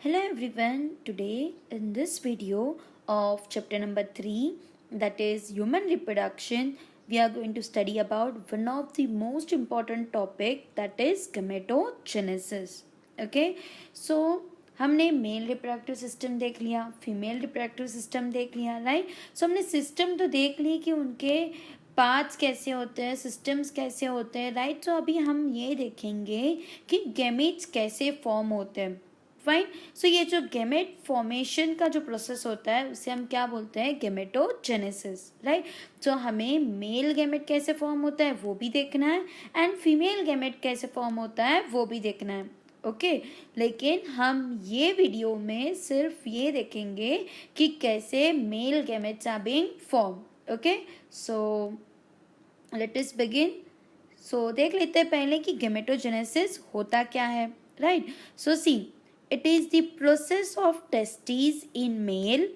Hello everyone, today in this video of chapter number 3, that is human reproduction, we are going to study about one of the most important topic, that is gametogenesis. Okay, so हमने male reproductive system देख लिया, female reproductive system देख लिया, right. सो हमने system तो देख ली कि उनके पार्ट्स कैसे होते हैं, सिस्टम्स कैसे होते हैं, राइट. सो अभी हम ये देखेंगे कि गैमेट्स कैसे फॉर्म होते हैं. फाइन. सो ये जो गैमेट फॉर्मेशन का जो प्रोसेस होता है उसे हम क्या बोलते हैं, गैमेटोजेनेसिस, राइट. सो हमें मेल गैमेट कैसे फॉर्म होता है वो भी देखना है एंड फीमेल गैमेट कैसे फॉर्म होता है वो भी देखना है. ओके लेकिन हम ये वीडियो में सिर्फ ये देखेंगे कि कैसे male gametes are being form. Okay so let us begin. So देख लेते हैं पहले कि गैमेटोजेनेसिस होता क्या है, right. So see, it is the process of testes in male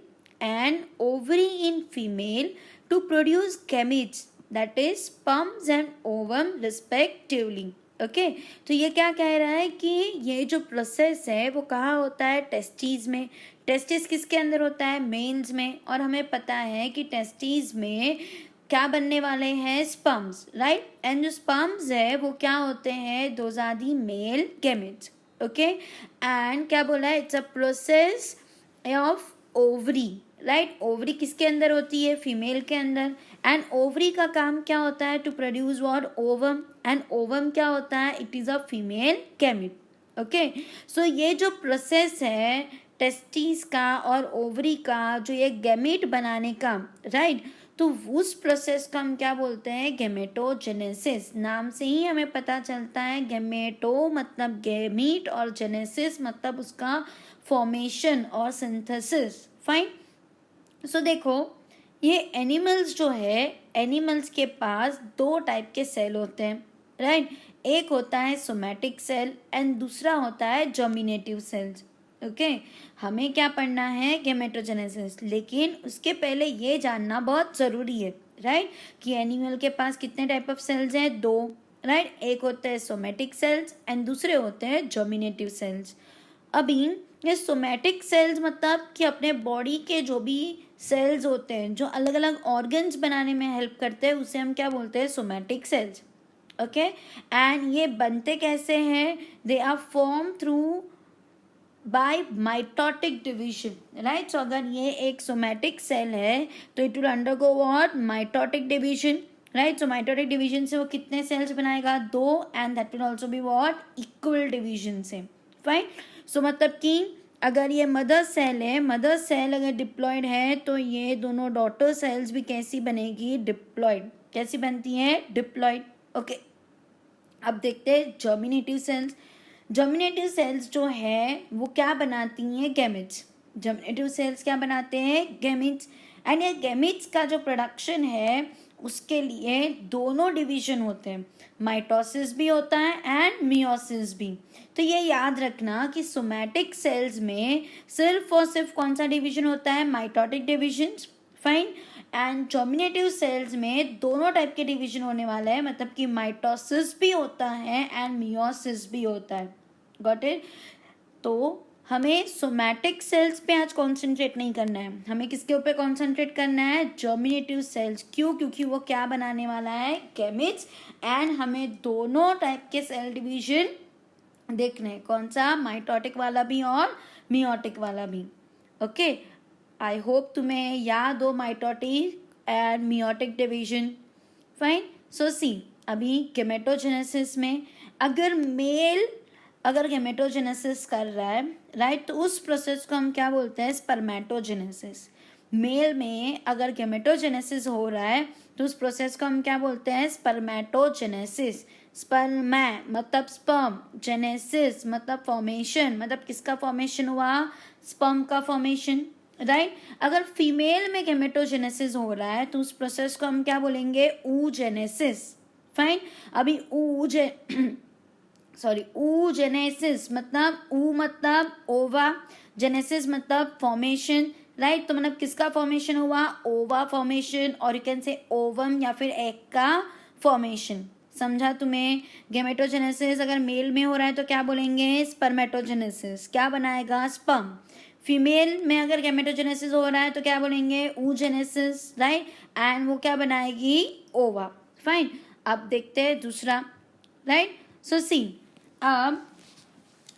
and ovary in female to produce gametes, that is sperms and ovum respectively. Okay तो ये क्या कह रहा है कि ये जो प्रोसेस है वो कहाँ होता है, टेस्टीज में. टेस्टिस किसके अंदर होता है, मेल्स में. और हमें पता है कि टेस्टीज में क्या बनने वाले हैं, स्पर्म्स, राइट. एंड जो स्पर्म्स है वो क्या होते हैं, those are the male gametes. Okay and क्या बोला है, it's a process of ovary, right. Ovary किसके अंदर होती है, फीमेल के अंदर. एंड ओवरी का काम क्या होता है, to produce what, ovum. And ovum क्या होता है, it is a female gamete. Okay so ये जो प्रोसेस है टेस्टिस का और ओवरी का, जो ये गैमेट बनाने का, राइट. तो उस प्रोसेस को हम क्या बोलते हैं, गैमेटोजेनेसिस. नाम से ही हमें पता चलता है, गैमेटो मतलब गैमीट और जेनेसिस मतलब उसका फॉर्मेशन और सिंथेसिस. फाइन. सो देखो ये एनिमल्स जो है, एनिमल्स के पास दो टाइप के सेल होते हैं, राइट. एक होता है सोमैटिक सेल एंड दूसरा होता है जर्मिनेटिव सेल्स. ओके हमें क्या पढ़ना है, गैमेटोजेनेसिस. लेकिन उसके पहले ये जानना बहुत ज़रूरी है, राइट, कि एनिमल के पास कितने टाइप ऑफ सेल्स हैं, दो, राइट. एक होते हैं सोमैटिक सेल्स एंड दूसरे होते हैं जर्मिनेटिव सेल्स. अभी ये सोमैटिक सेल्स मतलब कि अपने बॉडी के जो भी सेल्स होते हैं जो अलग अलग ऑर्गन्स बनाने में हेल्प करते हैं उसे हम क्या बोलते हैं, सोमैटिक सेल्स. ओके एंड ये बनते कैसे हैं, they are form through by mitotic division, right. So अगर ये एक सोमैटिक सेल है तो it will undergo what, mitotic division, right. So mitotic division से वो कितने सेल्स बनाएगा, दो. And that will also be what, equal division से. फाइन. सो मतलब कि अगर ये मदर सेल है, मदर सेल अगर डिप्लॉयड है तो ये दोनों डॉटर सेल्स भी कैसी बनेगी, डिप्लॉयड. कैसी बनती हैं, डिप्लॉयड. ओके अब देखते हैं जर्मिनेटिव सेल्स. जर्मिनेटिव सेल्स जो है वो क्या बनाती हैं, गैमेट्स. जर्मिनेटिव सेल्स क्या बनाते हैं, गैमेट्स. एंड ये गैमेट्स का जो प्रोडक्शन है उसके लिए दोनों डिवीजन होते हैं, माइटोसिस भी होता है एंड मियोसिस भी. तो ये याद रखना कि सोमैटिक सेल्स में सिर्फ और सिर्फ कौन सा डिवीजन होता है, mitotic division. Fine. And germinative cells में दोनों टाइप के डिवीजन होने वाला है, मतलब कि माइटोसिस भी होता है एंड मियोसिस भी होता है. Got it. तो हमें सोमैटिक सेल्स पे आज कॉन्सेंट्रेट नहीं करना है, हमें किसके ऊपर कॉन्सेंट्रेट करना है, जर्मिनेटिव सेल्स. क्यों, क्योंकि वो क्या बनाने वाला है, गैमेट्स. एंड हमें दोनों टाइप के सेल डिवीजन देखने हैं, कौन सा, माइटोटिक वाला भी और मियोटिक वाला भी. ओके आई होप तुम्हें याद हो mitotic and meiotic division. Fine. So see अभी गैमेटोजेनेसिस में अगर गैमेटोजेनेसिस कर रहा है, राइट, तो उस प्रोसेस को हम क्या बोलते हैं, स्पर्मेटोजेनेसिस. मेल में अगर गैमेटोजेनेसिस हो रहा है तो उस प्रोसेस को हम क्या बोलते हैं, स्पर्मेटोजेनेसिस. स्पर्मै मतलब स्पर्म, जेनेसिस मतलब फॉर्मेशन, मतलब किसका फॉर्मेशन हुआ, स्पर्म का फॉर्मेशन, राइट. अगर फीमेल में गैमेटोजेनेसिस हो रहा है तो उस प्रोसेस को हम क्या बोलेंगे, oogenesis. फाइन. अभी oogenesis मतलब मतलब ओवा, जेनेसिस मतलब फॉर्मेशन, राइट. तो मतलब किसका फॉर्मेशन हुआ, ओवा फॉर्मेशन, और यू कैन से ओवम या फिर एग का फॉर्मेशन. समझा तुम्हें? गेमेटोजेनेसिस अगर मेल में हो रहा है तो क्या बोलेंगे? स्पर्मेटोजेनेसिस। क्या बनाएगा? स्पर्म। फीमेल में अगर गेमेटोजेनेसिस हो रहा है तो क्या बोलेंगे? oogenesis, right. एंड वो क्या बनाएगी? ओवा। फाइन। अब देखते हैं दूसरा, राइट। सो सी, अब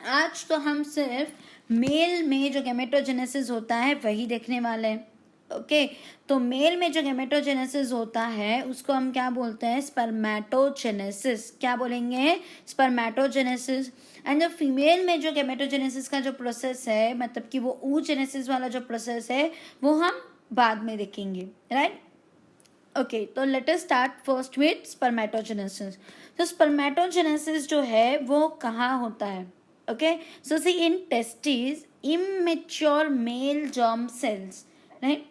आज तो हम सिर्फ मेल में जो गेमेटोजेनेसिस होता है वही देखने वाले हैं। ओके तो मेल में जो गेमेटोजेनेसिस होता है उसको हम क्या बोलते हैं? स्पर्मेटोजेनेसिस। क्या बोलेंगे? स्पर्मेटोजेनेसिस। एंड जो फीमेल में जो गेमेटोजेनेसिस का जो प्रोसेस है, मतलब कि वो oogenesis वाला जो प्रोसेस है वो हम बाद में देखेंगे, राइट। ओके तो let us start first with spermatogenesis. तो स्पर्मेटोजेनेसिस जो है वो कहाँ होता है? Okay so see, in testis immature male germ cells, right.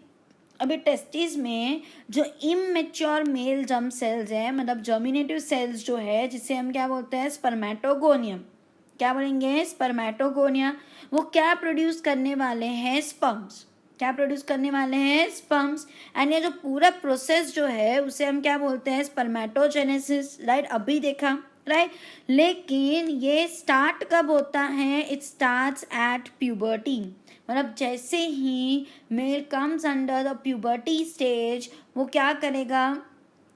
अभी टेस्टिस में जो इमेच्योर मेल जर्म सेल्स है, मतलब जर्मिनेटिव सेल्स जो है, जिसे हम क्या बोलते हैं? स्पर्मेटोगोनियम। क्या बोलेंगे? स्पर्मेटोगोनिया। वो क्या प्रोड्यूस करने वाले हैं? स्पर्म्स। क्या प्रोड्यूस करने वाले हैं? स्पर्म्स। एंड ये जो पूरा प्रोसेस जो है उसे हम क्या बोलते हैं? Spermatogenesis, right. अभी देखा, राइट। लेकिन ये स्टार्ट कब होता है? It starts at puberty. मतलब जैसे ही male comes under the puberty stage, वो क्या करेगा?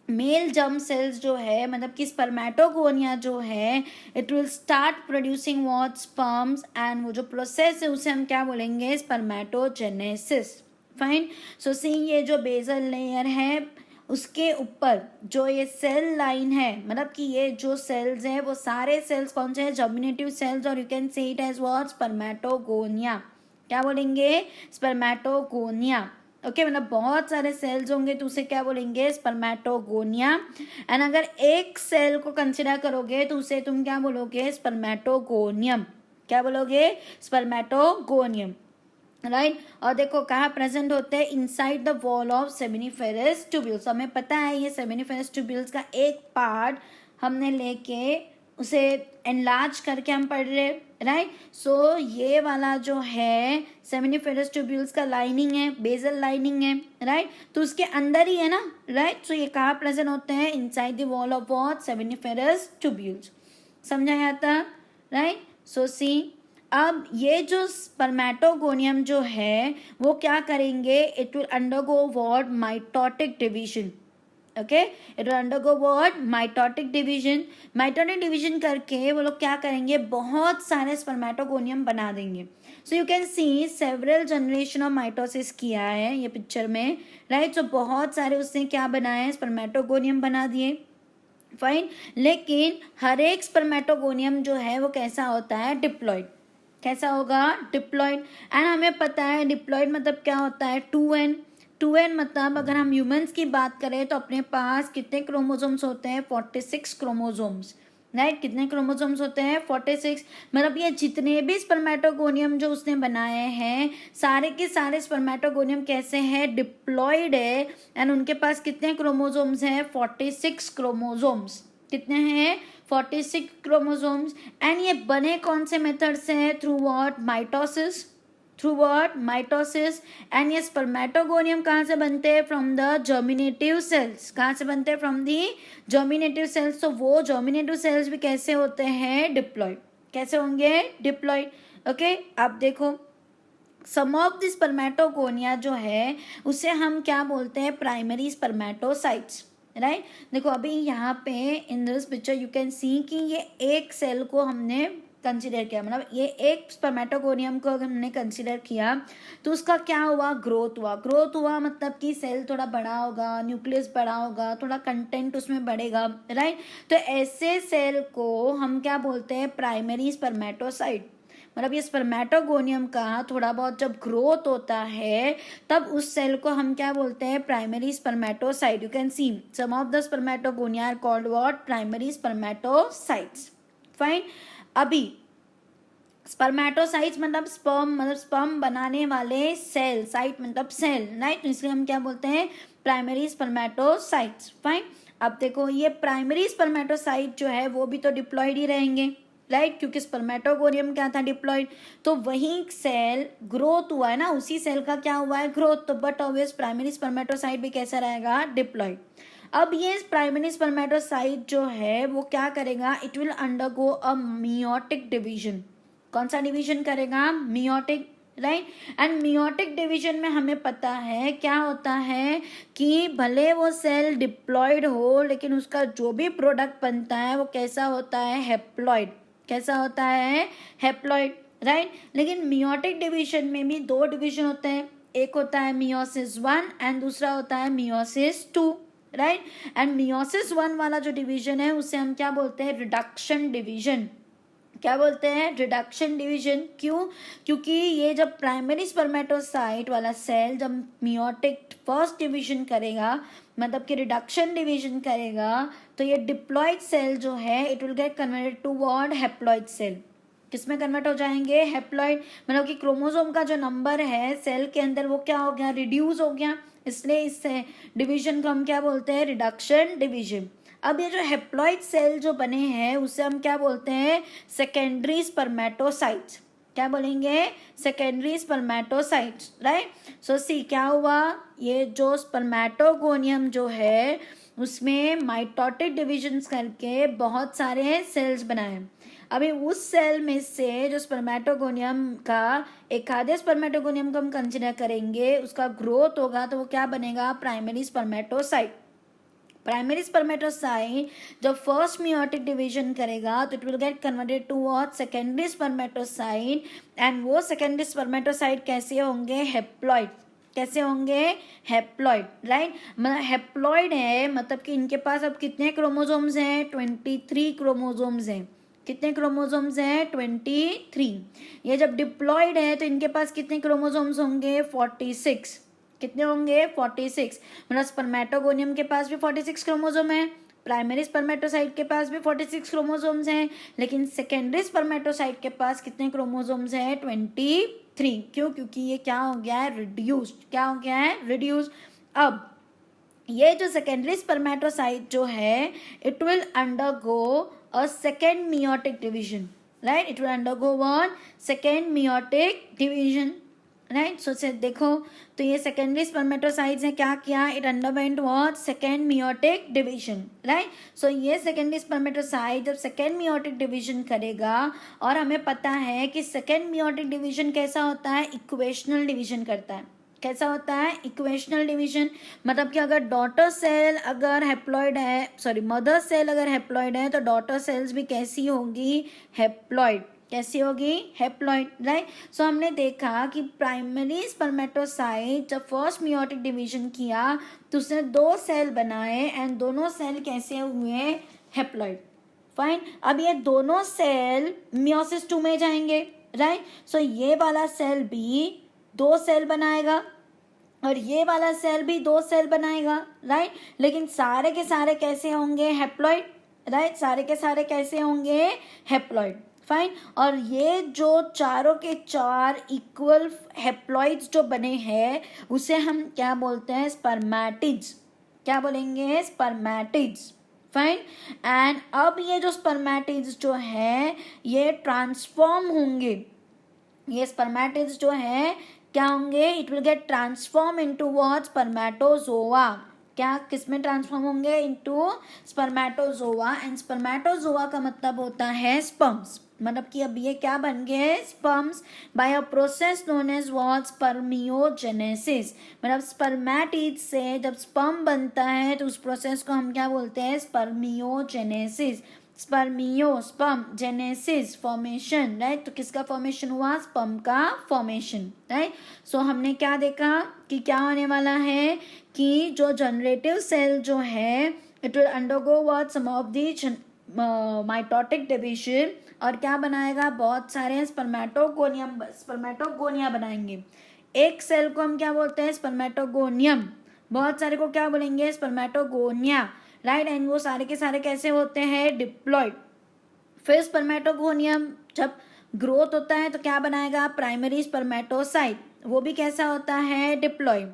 मेल जर्म सेल्स जो है, मतलब कि स्पर्मेटोगोनिया जो है, it will start producing what? Sperms. And वो जो प्रोसेस है उसे हम क्या बोलेंगे? स्पर्मेटोजेनेसिस। फाइन। सो सी, ये जो बेसल लेयर है उसके ऊपर जो ये सेल लाइन है, मतलब कि ये जो सेल्स है वो सारे सेल्स कौन से हैं? Germinative cells. और you can say it as what? Spermatogonia. क्या बोलेंगे? स्पर्मेटोगोनिया। ओके मतलब बहुत सारे सेल्स होंगे तो उसे क्या बोलेंगे? स्पर्मेटोगोनिया। एंड अगर एक सेल को कंसिडर करोगे तो उसे तुम क्या बोलोगे? स्पर्मेटोगोनियम। क्या बोलोगे? Spermatogonium, right. और देखो कहाँ प्रेजेंट होते हैं? Inside the wall of seminiferous tubules. हमें पता है ये सेमिनिफेरस ट्यूब्यूल्स का एक पार्ट हमने लेके उसे एनलार्ज करके हम पढ़ रहे, राइट। सो ये वाला जो है सेमिनिफेरस ट्यूब्यूल्स का लाइनिंग है, बेसल लाइनिंग है, राइट। तो उसके अंदर ही है ना, राइट। सो ये कहाँ प्रेजेंट होते हैं? Inside the wall of what? Seminiferous tubules. समझा आता, राइट। सो सी, अब ये जो स्पर्मेटोगोनियम जो है वो क्या करेंगे? It will undergo what? Mitotic division. Okay it will undergo what? Mitotic division. Mitotic division करके वो लोग क्या करेंगे? बहुत सारे स्पर्मेटोगोनियम बना देंगे। So you can C several generation of mitosis किया है ये पिक्चर में, राइट। सो बहुत सारे उसने क्या बनाए? स्पर्मेटोगोनियम बना दिए। फाइन। लेकिन हर एक स्पर्मेटोगोनियम जो है वो कैसा होता है? डिप्लॉइड। कैसा होगा? डिप्लॉइड। एंड हमें पता है डिप्लॉइड मतलब क्या होता है? 2n। 2n मतलब अगर हम ह्यूमंस की बात करें तो अपने पास कितने क्रोमोसोम्स होते हैं? 46 क्रोमोसोम्स, राइट। कितने क्रोमोसोम्स होते हैं? 46। मतलब ये जितने भी स्पर्मेटोगोनियम जो उसने बनाए हैं सारे के सारे स्पर्मेटोगोनियम कैसे हैं? डिप्लॉइड है। एंड उनके पास कितने क्रोमोसोम्स हैं? 46 क्रोमोसोम्स। कितने हैं? 46 क्रोमोसोम्स। एंड ये बने कौन से मेथड से है? Through what? Mitosis. Through what? Mitosis. And ये स्पर्मेटोगोनियम कहाँ से बनते हैं? From the germinative cells. कहाँ से बनते हैं? From the germinative cells. तो वो जर्मिनेटिव सेल्स भी कैसे होते हैं? डिप्लॉइड। कैसे होंगे? डिप्लॉइड। ओके अब देखो, सम ऑफ द स्पर्मेटोगोनिया जो है उसे हम क्या बोलते हैं? Primary spermatocytes, right. देखो अभी यहाँ पे in this picture you can सी कि ये एक सेल को हमने कंसिडर किया, मतलब ये एक स्पर्मेटोगोनियम को अगर हमने कंसिडर किया तो उसका क्या हुआ? ग्रोथ हुआ। ग्रोथ हुआ मतलब कि सेल थोड़ा बड़ा होगा, न्यूक्लियस बड़ा होगा, थोड़ा कंटेंट उसमें बढ़ेगा, राइट। तो ऐसे सेल को हम क्या बोलते हैं? Primary spermatocyte. मतलब ये स्पर्मेटोगोनियम का थोड़ा बहुत जब ग्रोथ होता है तब उस सेल को हम क्या बोलते हैं? Primary spermatocyte. You can see some of the spermatogonia are called what? Primary spermatocytes. Fine. अभी स्पर्मेटोसाइट्स मतलब स्पर्म बनाने वाले सेल, साइट मतलब सेल, राइट। इसलिए हम क्या बोलते हैं? Primary spermatocytes. फाइन। अब देखो ये प्राइमरी स्पर्मेटोसाइट जो है वो भी तो डिप्लॉइड ही रहेंगे, राइट, क्योंकि स्पर्मेटोगोनियम क्या था? डिप्लॉइड। तो वही सेल ग्रोथ हुआ है ना, उसी सेल का क्या हुआ है? ग्रोथ। तो बट ऑब्वियस प्राइमरी स्पर्मेटोसाइट भी कैसा रहेगा? डिप्लॉइड। अब ये प्राइमरी स्पर्मेटोसाइट जो है वो क्या करेगा, it will undergo a meiotic division. कौन सा डिवीजन करेगा, meiotic, right. And meiotic division में हमें पता है क्या होता है कि भले वो सेल डिप्लॉयड हो लेकिन उसका जो भी प्रोडक्ट बनता है वो कैसा होता है, हैप्लॉयड। कैसा होता है, हैप्लॉयड, राइट। लेकिन मियोटिक डिवीजन में भी दो डिवीजन होते हैं, एक होता है मियोसिस 1 एंड दूसरा होता है मियोसिस 2, राइट। एंड मियोसिस 1 वाला जो डिवीजन है उसे हम क्या बोलते हैं, रिडक्शन डिवीजन। क्या बोलते हैं, रिडक्शन डिवीजन। क्यों, क्योंकि ये जब प्राइमरी स्पर्मेटोसाइट वाला सेल जब मियोटिक फर्स्ट डिवीजन करेगा, मतलब कि रिडक्शन डिवीजन करेगा, तो ये डिप्लॉयड सेल जो है it will get converted to what, haploid cell. किसमें कन्वर्ट हो जाएंगे, हैप्लॉयड। मतलब कि क्रोमोसोम का जो नंबर है सेल के अंदर वो क्या हो गया, रिड्यूस हो गया, इसलिए इस डिवीजन को हम क्या बोलते हैं, रिडक्शन डिवीजन। अब ये जो हैप्लॉइड सेल जो बने हैं उसे हम क्या बोलते हैं, सेकेंडरी स्पर्मेटोसाइट्स। क्या बोलेंगे, सेकेंडरी स्पर्मेटोसाइट्स, राइट। सो सी क्या हुआ, ये जो स्पर्मेटोगोनियम जो है उसमें माइटोटिक डिविजन्स करके बहुत सारे सेल्स बनाए। अभी उस सेल में से जो स्पर्मेटोगोनियम का एक आधे स्पर्मेटोगोनियम को हम कंसिडर करेंगे, उसका ग्रोथ होगा तो वो क्या बनेगा, प्राइमरी स्पर्मेटोसाइट। प्राइमरी स्पर्मेटोसाइट जब फर्स्ट मियोटिक डिवीजन करेगा तो it will get converted to what, secondary spermatocyte. And वो सेकेंडरी स्पर्मेटोसाइट कैसे होंगे, हैप्लॉइड। कैसे होंगे, हैप्लॉइड, राइट। मतलब हैप्लॉइड है मतलब कि इनके पास अब कितने क्रोमोसोम्स हैं, 23 क्रोमोसोम्स हैं। कितने क्रोमोसोम्स हैं, 23। ये जब डिप्लॉयड है तो इनके पास कितने क्रोमोसोम्स होंगे, 46। कितने होंगे, 46। मतलब स्पर्मेटोगोनियम के पास भी 46 क्रोमोसोम है, प्राइमरी स्पर्मेटोसाइट के पास भी 46 क्रोमोसोम्स हैं, लेकिन सेकेंडरी स्पर्मेटोसाइट के पास कितने क्रोमोसोम्स हैं, 23। क्यों, क्योंकि ये क्या हो गया है, रिड्यूस्ड। क्या हो गया है, रिड्यूस्ड। अब ये जो सेकेंडरी स्पर्मेटोसाइट जो है it will undergo a second meiotic division, right. It will undergo one second meiotic division, right. So see देखो तो ये सेकेंडरी स्पर्मेटोसाइट्स ने क्या किया, it underwent what, second meiotic division, right. So ये सेकेंडरी स्पर्मेटोसाइट जब सेकेंड मियोटिक डिवीजन करेगा, और हमें पता है कि सेकेंड मियोटिक डिवीजन कैसा होता है, इक्वेशनल डिवीजन करता है। कैसा होता है, इक्वेशनल डिवीजन। मतलब कि अगर डॉटर सेल अगर हैप्लॉइड है, सॉरी मदर सेल अगर हैप्लॉइड है तो डॉटर सेल्स भी कैसी होंगी, हैप्लॉइड। कैसी होगी, हैप्लॉइड, राइट। सो हमने देखा कि प्राइमरी स्पर्मेटोसाइट जब फर्स्ट मियोटिक डिवीजन किया तो उसने दो सेल बनाए एंड दोनों सेल कैसे हुए, हैप्लॉइड, फाइन। अब ये दोनों सेल मियोसिस 2 में जाएंगे, राइट। सो ये वाला सेल भी दो सेल बनाएगा और ये वाला सेल भी दो सेल बनाएगा, राइट। लेकिन सारे के सारे कैसे होंगे, हैप्लॉइड, राइट। सारे के सारे कैसे होंगे, हैप्लॉइड, फाइन। और ये जो चारों के चार इक्वल हैप्लॉइड्स जो बने हैं उसे हम क्या बोलते हैं, स्पर्मेटिड्स। क्या बोलेंगे, स्पर्मेटिड्स, फाइन। एंड अब ये जो स्पर्मेटिड्स जो है ये ट्रांसफॉर्म होंगे। ये स्पर्मेटिड्स जो है क्या होंगे, it will get transform into what, spermatozoa. क्या किस में ट्रांसफॉर्म होंगे, इनटू स्पर्मेटोजोआ। एंड स्पर्मेटोजोआ का मतलब होता है स्पर्म्स। मतलब कि अब ये क्या बन गए, sperms, by a process known as what, spermiogenesis. मतलब स्पर्मेटिड से जब स्पर्म बनता है तो उस प्रोसेस को हम क्या बोलते हैं, spermiogenesis. Sperm genesis, formation, right. तो किसका फॉर्मेशन हुआ, स्पर्म का फॉर्मेशन, राइट। सो हमने क्या देखा कि क्या होने वाला है कि जो जनरेटिव सेल जो है it will undergo what, some of the mitotic division, और क्या बनाएगा, बहुत सारे स्पर्मेटोगोनिया बनाएंगे। एक सेल को हम क्या बोलते हैं, स्पर्मेटोगोनियम। बहुत सारे को क्या बोलेंगे, स्पर्मेटोगोनिया, राइट। एंड वो सारे के सारे कैसे होते हैं, डिप्लॉयड। फिर स्पर्मेटोगोनियम जब ग्रोथ होता है तो क्या बनाएगा, प्राइमरी स्पर्मेटोसाइट, वो भी कैसा होता है, डिप्लॉयड।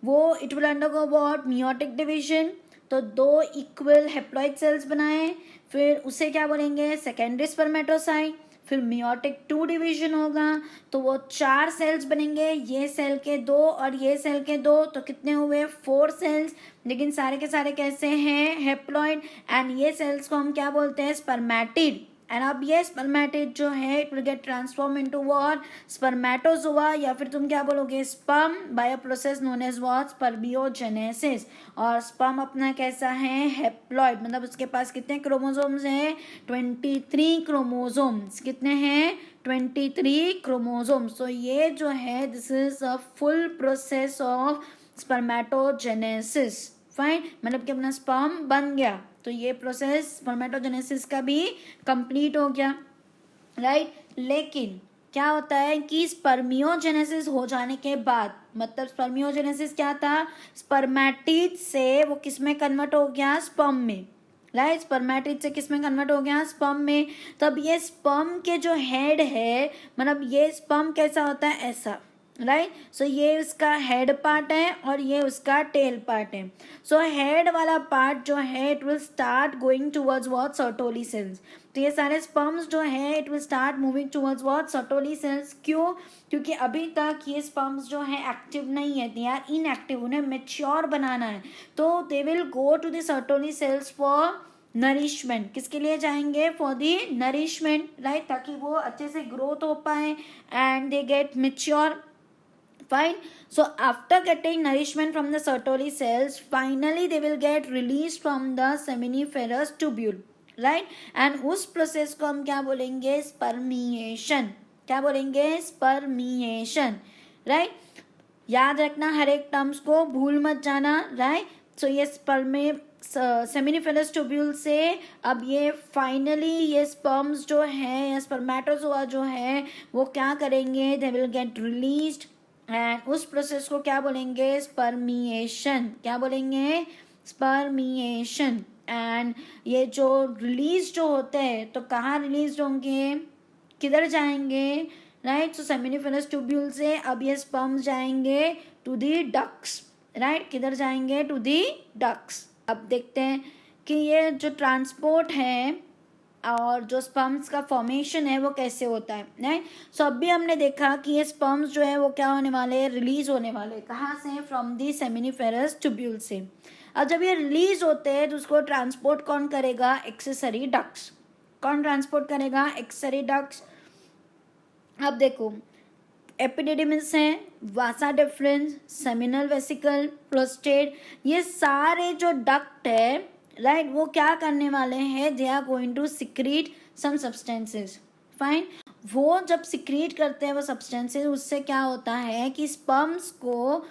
वो it will undergo what, meiotic division. तो दो इक्वल हैप्लॉइड सेल्स बनाए, फिर उसे क्या बोलेंगे, सेकेंडरी स्पर्मेटोसाइट। फिर मियोटिक 2 डिवीजन होगा तो वो 4 सेल्स बनेंगे, ये सेल के 2 और ये सेल के 2, तो कितने हुए 4 सेल्स, लेकिन सारे के सारे कैसे हैं हेप्लॉइड। एंड ये सेल्स को हम क्या बोलते हैं स्पर्मेटिड। एंड अब ये स्पर्मेटिड जो है it will get transform into what spermatozoa, या फिर तुम क्या बोलोगे sperm by a process known as what spermiogenesis. और स्पर्म अपना कैसा है हेप्लॉइड, मतलब उसके पास कितने क्रोमोसोम्स हैं 23 क्रोमोसोम्स, कितने हैं 23 क्रोमोसोम्स। तो ये जो है this is a full process of spermatogenesis. Fine, मतलब कि अपना स्पर्म बन गया, तो ये प्रोसेस स्पर्मेटोजेनेसिस का भी कंप्लीट हो गया, राइट। लेकिन क्या होता है कि स्पर्मियोजेनेसिस हो जाने के बाद, मतलब स्पर्मियोजेनेसिस क्या था स्पर्मेटिड से वो किस में कन्वर्ट हो गया स्पर्म में, राइट। स्पर्मेटिड से किस में कन्वर्ट हो गया स्पर्म में। तब ये स्पर्म के जो हेड है, मतलब ये स्पर्म कैसा होता है ऐसा, राइट। सो ये उसका हेड पार्ट है और ये उसका टेल पार्ट है। सो हेड वाला पार्ट जो है it will start going towards what Sertoli cells. तो ये सारे स्पर्म्स जो है it will start moving towards what Sertoli cells. क्यों, क्योंकि अभी तक ये स्पर्म्स जो है एक्टिव नहीं है, दे आर इनएक्टिव, उन्हें मेच्योर बनाना है, तो they will go to the Sertoli cells for nourishment. किसके लिए जाएंगे फॉर दी नरिशमेंट, राइट, ताकि वो अच्छे से ग्रोथ हो पाए and they get mature. Fine. So after getting nourishment from the Sertoli cells, finally they will get released from the seminiferous tubule, right? And उस process को हम क्या बोलेंगे spermiation, क्या बोलेंगे spermiation, right? याद रखना हर एक टर्म्स को, भूल मत जाना, right? So ये सेमिनिफेरस ट्यूब्यूल से अब ये फाइनली ये स्पर्म्स जो है या स्पर्मेटोजोआ जो है वो क्या करेंगे they will get released, and उस प्रोसेस को क्या बोलेंगे स्पर्मिएशन, क्या बोलेंगे स्पर्मिएशन। एंड ये जो रिलीज जो होते हैं तो कहाँ रिलीज होंगे, किधर जाएंगे, राइट। सो सेमिनिफेरस ट्यूब्यूल से अब ये स्पर्म्स जाएंगे टू दी डक्स, राइट, किधर जाएंगे टू दी डक्स। अब देखते हैं कि ये जो ट्रांसपोर्ट है और जो स्पर्म्स का फॉर्मेशन है वो कैसे होता है, राइट। सो अभी हमने देखा कि ये स्पर्म्स जो है वो क्या होने वाले हैं रिलीज होने वाले, कहाँ से फ्रॉम दी सेमिनिफेरस ट्यूब्यूल से। अब जब ये रिलीज होते हैं तो उसको ट्रांसपोर्ट कौन करेगा एक्सेसरी डक्ट्स, कौन ट्रांसपोर्ट करेगा एक्सेसरी डक्ट्स। अब देखो एपिडिडिमिस है, वासा डिफरेंस, सेमिनल वेसिकल, प्रोस्टेट, ये सारे जो डक्ट है, राइट, वो क्या करने वाले हैं they are going to secrete some substances. Fine, वो जब सिक्रीट करते हैं वो सब्सटेंसेस, उससे क्या होता है कि स्पर्म्स को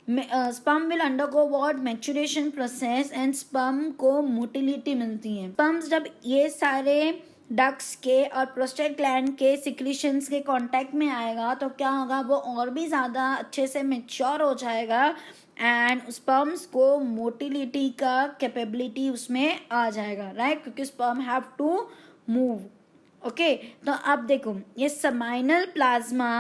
sperm will undergo what maturation process and sperm को मोटिलिटी मिलती है। स्पर्म्स जब ये सारे डक्स के और प्रोस्टेट ग्लैंड के सिक्रीशंस के कांटेक्ट में आएगा तो क्या होगा वो और भी ज़्यादा अच्छे से मेच्योर हो जाएगा एंड स्पर्म्स को मोटिलिटी का कैपेबिलिटी उसमें आ जाएगा, राइट, क्योंकि sperm have to move. Okay, तो अब देखो ये seminal plasma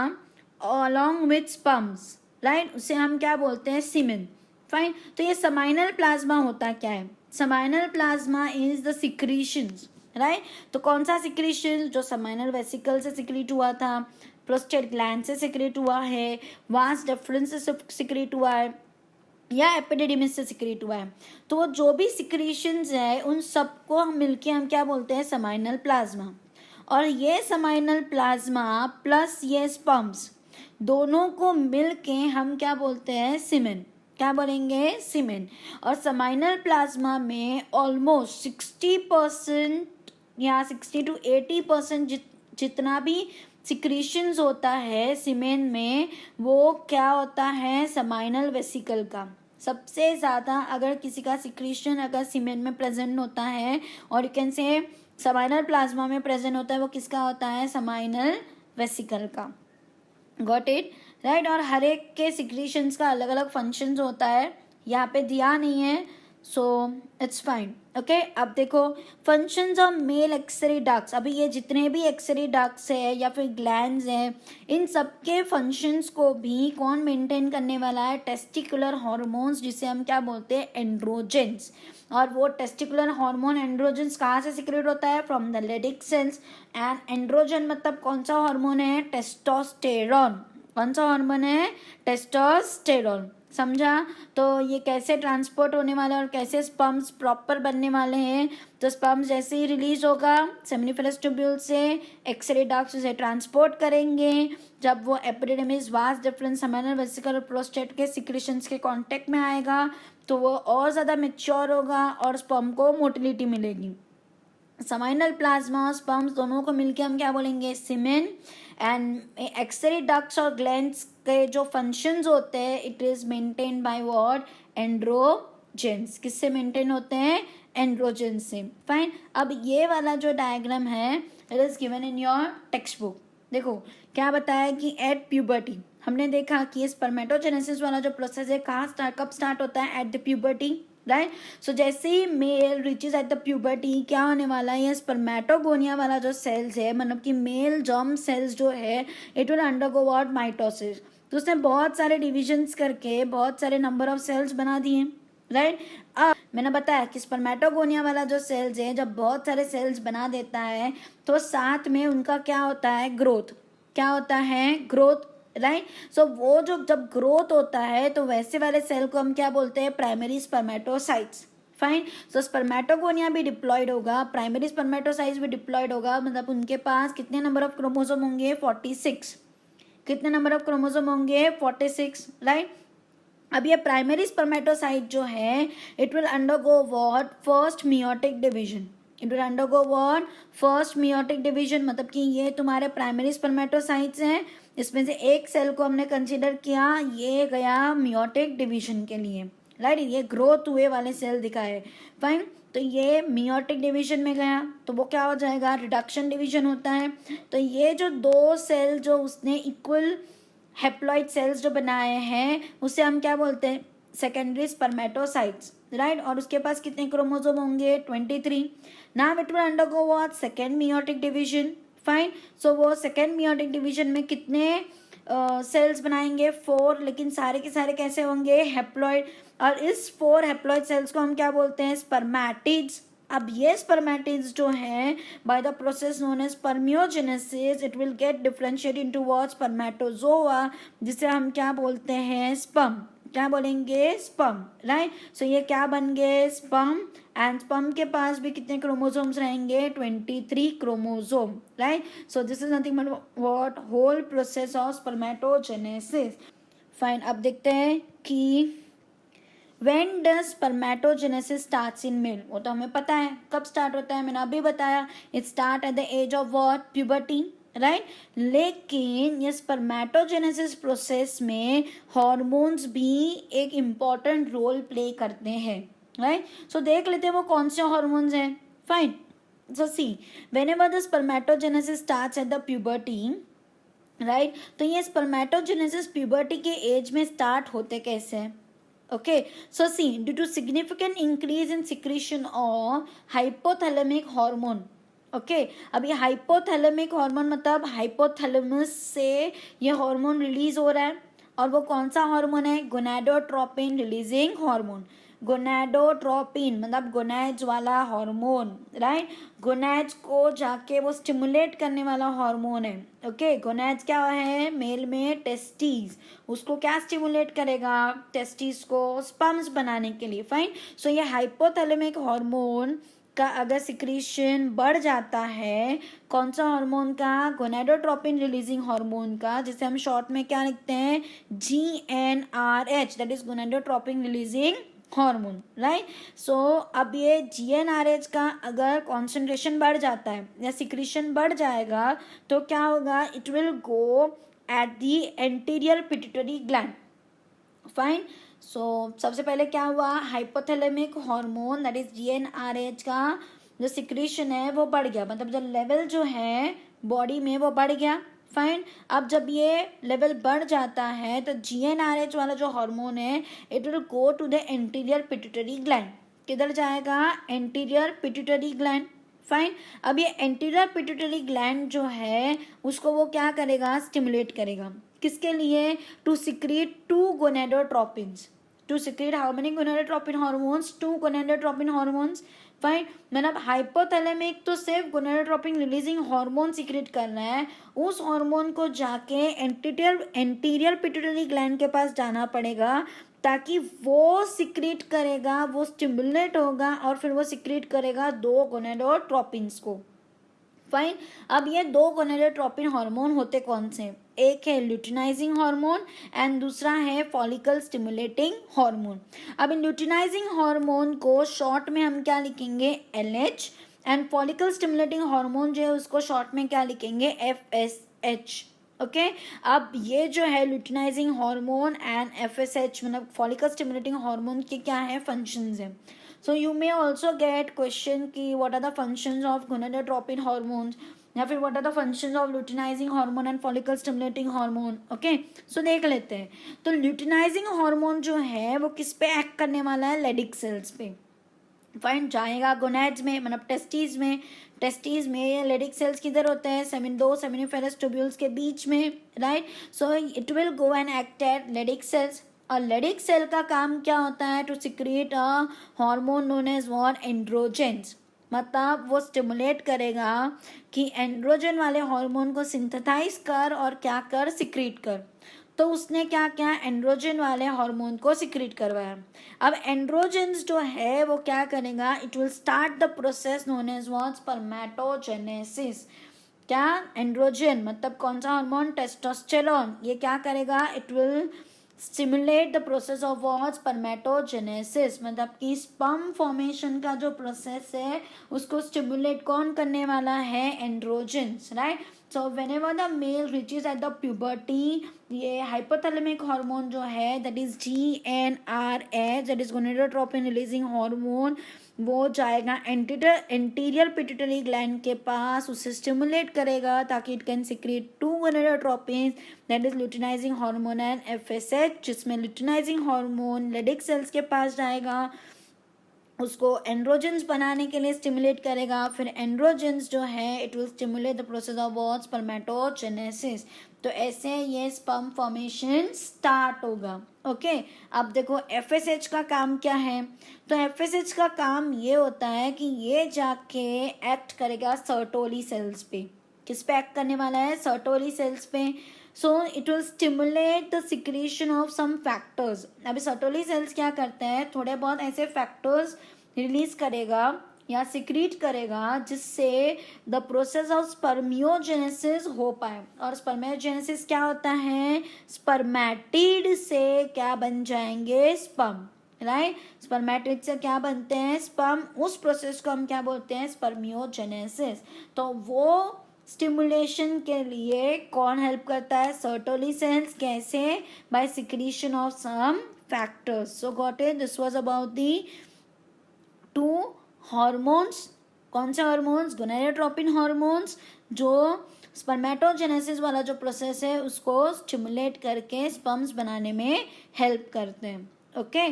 along with sperms, right, उसे हम क्या बोलते हैं सीमेन। फाइन, तो ये सेमाइनल प्लाज्मा होता क्या है, seminal plasma is the secretions, right. तो कौन सा सिक्रीशन जो सेमाइनल वेसिकल से सिक्रीट हुआ था, प्रोस्टेट ग्लैंड से सिक्रीट हुआ है, वास डिफरेंस से सिक्रीट हुआ है या एपिडिडिमिस से सिक्रीट हुआ है, तो वो जो भी सिक्रीशंस है उन सबको हम मिलके हम क्या बोलते हैं सेमाइनल प्लाज्मा। और ये सेमाइनल प्लाज्मा प्लस ये स्पर्म्स दोनों को मिलके हम क्या बोलते हैं सीमेन, क्या बोलेंगे सीमेन। और सेमाइनल प्लाज्मा में ऑलमोस्ट 60% या 60 to 80% जितना भी सिक्रीशंस होता है सीमेन में वो क्या होता है सेमाइनल वेसिकल का। सबसे ज़्यादा अगर किसी का सिक्रीशन अगर सीमेन में प्रेजेंट होता है और यू कैन से सेमाइनल प्लाज्मा में प्रेजेंट होता है वो किसका होता है सेमाइनल वेसिकल का। Got it, right. और हर एक के सिक्रीशंस का अलग अलग फंक्शंस होता है, यहाँ पे दिया नहीं है, सो इट्स फाइन। ओके अब देखो फंक्शंस ऑफ मेल एक्सरी डक्ट्स, अभी ये जितने भी एक्सरी डक्ट्स है या फिर ग्लैंड्स हैं, इन सब के फंक्शंस को भी कौन मेंटेन करने वाला है? टेस्टिकुलर हार्मोन्स, जिसे हम क्या बोलते हैं? एंड्रोजेंस। और वो टेस्टिकुलर हार्मोन एंड्रोजेंस कहाँ से सिक्रेट होता है? From the Leydig cells. And androgen मतलब कौन सा हार्मोन है? टेस्टोस्टेरॉन। कौन सा हार्मोन है? टेस्टोस्टेरॉन। समझा? तो ये कैसे ट्रांसपोर्ट होने वाला है और कैसे स्पर्म्स प्रॉपर बनने वाले हैं? तो स्पर्म्स जैसे ही रिलीज होगा सेमिनिफेरस ट्यूब्यूल से, एक्सरे डक्ट्स उसे ट्रांसपोर्ट करेंगे। जब वो epididymis, vas deferens, seminal vesicle और प्रोस्टेट के सिक्रेशंस के कांटेक्ट में आएगा तो वो और ज़्यादा मैच्योर होगा और स्पर्म को मोटिलिटी मिलेगी। समाइनल प्लाज्मा और स्पर्म्स दोनों को मिलके हम क्या बोलेंगे? सीमेन। एंड एक्सरे डक्ट्स और ग्लैंड्स के जो फंक्शंस होते हैं it is maintain by what? Androgens. किससे मेंटेन होते हैं? एंड्रोजेंस से। फाइन। अब ये वाला जो डायग्राम है it is given in your text book. देखो क्या बताया कि एट प्यूबर्टी हमने देखा कि ये स्पर्मेटोजेनेसिस वाला जो प्रोसेस है कब स्टार्ट होता है? At the puberty, right. So जैसे ही male reaches at the puberty क्या होने वाला है? ये स्पर्मेटोगोनिया वाला जो सेल्स है, मतलब कि मेल जर्म सेल्स जो है, it will undergo what? Mitosis. तो उसने बहुत सारे डिविजन्स करके बहुत सारे नंबर ऑफ सेल्स बना दिए, राइट। अब मैंने बताया कि स्पर्मेटोगोनिया वाला जो सेल्स है जब बहुत सारे सेल्स बना देता है तो साथ में उनका क्या होता है? ग्रोथ। क्या होता है? Growth, right. सो वो जो जब ग्रोथ होता है तो वैसे वाले सेल को हम क्या बोलते हैं? Primary spermatocytes. फाइन। सो स्पर्मेटोगोनिया भी डिप्लॉयड होगा, प्राइमरी स्पर्मेटोसाइट्स भी डिप्लॉयड होगा, मतलब उनके पास कितने नंबर ऑफ क्रोमोसोम होंगे? 46। कितने नंबर ऑफ क्रोमोसोम होंगे? 46, राइट। अब ये प्राइमरी स्पर्मेटोसाइट जो है it will undergo what? First meiotic division. It will undergo what? First meiotic division. मतलब कि ये तुम्हारे प्राइमरी स्पर्मेटोसाइट्स हैं, इसमें से एक सेल को हमने कंसीडर किया, ये गया मियोटिक डिवीजन के लिए, राइट। ये ग्रोथ हुए वाले सेल दिखाए, फाइन। तो ये मियोटिक डिवीजन में गया तो वो क्या हो जाएगा? रिडक्शन डिवीजन होता है। तो ये जो दो सेल जो उसने इक्वल हेप्लॉइड सेल्स जो बनाए हैं उसे हम क्या बोलते हैं? Secondary spermatocytes, right. और उसके पास कितने क्रोमोसोम होंगे? 23। Now it will undergo what? Second meiotic division, fine. So वो सेकेंड मियोटिक डिवीजन में कितने सेल्स बनाएंगे? 4, लेकिन सारे के सारे कैसे होंगे? हेप्लॉइड। और इस 4 हेप्लॉइड सेल्स को हम क्या बोलते हैं? स्पर्मेटिड्स। अब ये स्पर्मेटिड्स जो हैं by the process known as spermiogenesis it will get differentiate into what? Spermatozoa, जिसे हम क्या बोलते हैं? स्पर्म। क्या बोलेंगे? Sperm, right. सो ये क्या बन गए? स्पर्म। एंड स्पर्म के पास भी कितने क्रोमोसोम्स रहेंगे? 23 chromosome, right. So this is nothing but what? Whole process of spermatogenesis. Fine. अब देखते हैं कि When does spermatogenesis starts in male? वो तो हमें पता है कब स्टार्ट होता है, मैंने अभी बताया। It start at the age of what? Puberty, right. लेकिन ये स्पर्मेटोजेनेसिस प्रोसेस में हॉर्मोन्स भी एक इम्पॉर्टेंट रोल प्ले करते हैं, राइट। सो देख लेते हैं वो कौन से हॉर्मोन्स हैं, fine. So see whenever the spermatogenesis starts at the puberty, right, तो ये स्पर्मेटोजेनेसिस प्यूबर्टी के एज में स्टार्ट होते कैसे हैं? Okay, so see, due to significant increase in secretion of hypothalamic hormone. Okay अब ये हाइपोथैलेमिक हार्मोन मतलब हाइपोथैलेमस से ये हार्मोन रिलीज हो रहा है और वो कौन सा हार्मोन है? Gonadotropin releasing hormone. गोनाडोट्रोपिन मतलब गोनाड्स वाला हार्मोन, राइट। गोनाड्स को जाके वो स्टिमुलेट करने वाला हार्मोन है। ओके गोनाड्स क्या है? मेल में टेस्टीज, उसको क्या स्टिमुलेट करेगा? टेस्टीज को स्पर्म्स बनाने के लिए, फाइन। सो ये हाइपोथैलेमिक हार्मोन का अगर सिक्रीशन बढ़ जाता है, कौन सा हार्मोन का? गोनाडोट्रोपिन रिलीजिंग हार्मोन का, जिसे हम शॉर्ट में क्या लिखते हैं? GnRH, that is gonadotropin releasing hormone, right. So अब ये GnRH का अगर कॉन्सेंट्रेशन बढ़ जाता है या सिक्रीशन बढ़ जाएगा तो क्या होगा? It will go at the anterior pituitary gland, fine. So सबसे पहले क्या हुआ? Hypothalamic hormone that is GnRH का जो सिक्रीशन है वो बढ़ गया, मतलब जो लेवल जो है बॉडी में वो बढ़ गया, फाइन। अब जब ये लेवल बढ़ जाता है तो GnRH वाला जो हार्मोन है it will go to the anterior pituitary gland, किधर जाएगा, एंटीरियर पिट्यूटरी ग्लैंड। फाइन। अब ये एंटीरियर पिट्यूटरी ग्लैंड जो है उसको वो क्या करेगा, स्टिमुलेट करेगा, किसके लिए, to secrete 2 gonadotropins, to secrete how many gonadotropin hormones, 2 gonadotropin hormones. Fine. मतलब हाइपोथैलेमिक तो सिर्फ गोनेडोट्रोपिन रिलीजिंग हार्मोन सिक्रेट कर रहा है, उस हार्मोन को जाके एंटीरियर पिट्यूटरी ग्लैंड के पास जाना पड़ेगा ताकि वो सिक्रेट करेगा, वो स्टिमुलेट होगा और फिर वो सिक्रेट करेगा 2 गोनेडोट्रोपिन्स को। फाइन। अब ये 2 गोनेडोट्रोपिन हार्मोन होते कौन से, एक है ल्यूटिनाइजिंग हार्मोन एंड दूसरा है फॉलिकल स्टिमुलेटिंग हार्मोन। अब इन ल्यूटिनाइजिंग हार्मोन को शॉर्ट में हम क्या लिखेंगे, LH, and follicle stimulating hormone जो है उसको शॉर्ट में क्या लिखेंगे, FSH। ओके। अब ये जो है ल्यूटिनाइजिंग हार्मोन एंड FSH मतलब फॉलिकल स्टिमुलेटिंग हार्मोन के क्या है, फंक्शंस है। So you may also get question कि what are the functions of gonadotropin hormones या फिर what are the functions of luteinizing hormone and follicle stimulating hormone। Okay, so देख लेते हैं। तो luteinizing hormone जो है वो किस पे एक्ट करने वाला है, लेडिक सेल्स पे। फाइन। जाएगा गोनेड्स में, मतलब टेस्टीज में ये लेडिक सेल्स किधर होते हैं, दो सेमिनिफेरस ट्यूब्यूल्स के बीच में, right. So it will go and act at Leydig cells. और लेडिक सेल का काम क्या होता है, to secrete a hormone known as what, androgens. मतलब वो स्टिमुलेट करेगा कि एंड्रोजन वाले हार्मोन को सिंथेसाइज कर और क्या कर, सिक्रीट कर। तो उसने क्या क्या, एंड्रोजन वाले हार्मोन को सिक्रीट करवाया। अब एंड्रोजेंस जो है वो क्या करेगा, it will start the process known as what, spermatogenesis. क्या, एंड्रोजन मतलब कौन सा हार्मोन, टेस्टोस्टेरोन। ये क्या करेगा, it will stimulate the process of what, spermatogenesis. मतलब कि स्पर्म फॉर्मेशन का जो प्रोसेस है उसको स्टिमुलेट कौन करने वाला है, androgens, right. So whenever the male reaches at the puberty, ये हाइपोथैलेमिक हार्मोन जो है that is GnRH, that is gonadotropin releasing hormone, वो जाएगा एंटीरियर पिट्यूटरी ग्लैंड के पास, उसे स्टिमुलेट करेगा ताकि it can secrete 2 gonadotropin that is luteinizing hormone and FSH, जिसमें ल्यूटिनाइजिंग हार्मोन लेडिक सेल्स के पास जाएगा, उसको एंड्रोजेंस बनाने के लिए स्टिमुलेट करेगा। फिर एंड्रोजेंस जो है it will stimulate the process of what, spermatogenesis. तो ऐसे ये स्पर्म फॉर्मेशन स्टार्ट होगा। ओके। अब देखो FSH का काम क्या है, तो FSH का काम ये होता है कि ये जाके एक्ट करेगा सर्टोली सेल्स पे। किस पे एक्ट करने वाला है, सर्टोली सेल्स पे। So it will stimulate the secretion of some factors. अभी सर्टोली सेल्स क्या करते हैं, थोड़े बहुत ऐसे फैक्टर्स रिलीज करेगा या सिक्रीट करेगा जिससे द प्रोसेस ऑफ स्पर्मियोजेनेसिस हो पाए। और स्पर्मियोजेनेसिस क्या होता है, स्पर्मेटिड से क्या बन जाएंगे, स्पर्म, राइट। स्पर्मेटिड से क्या बनते हैं, स्पर्म। उस प्रोसेस को हम क्या बोलते हैं, स्पर्मियोजेनेसिस। तो वो स्टिमुलेशन के लिए कौन हेल्प करता है, सर्टोली सेल्स। कैसे, by secretion of some factors. So got it, this was about the 2 hormones. कौन से हार्मोन्स, गोनेडोट्रोपिन हार्मोन्स, जो स्पर्मेटोजेनेसिस वाला जो प्रोसेस है उसको स्टिमुलेट करके स्पर्म्स बनाने में हेल्प करते हैं। Okay,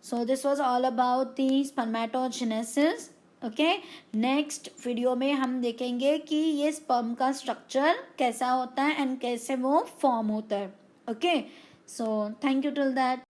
so this was all about the spermatogenesis. Okay, next video में हम देखेंगे कि ये स्पर्म का स्ट्रक्चर कैसा होता है एंड कैसे वो फॉर्म होता है। Okay, so thank you till that.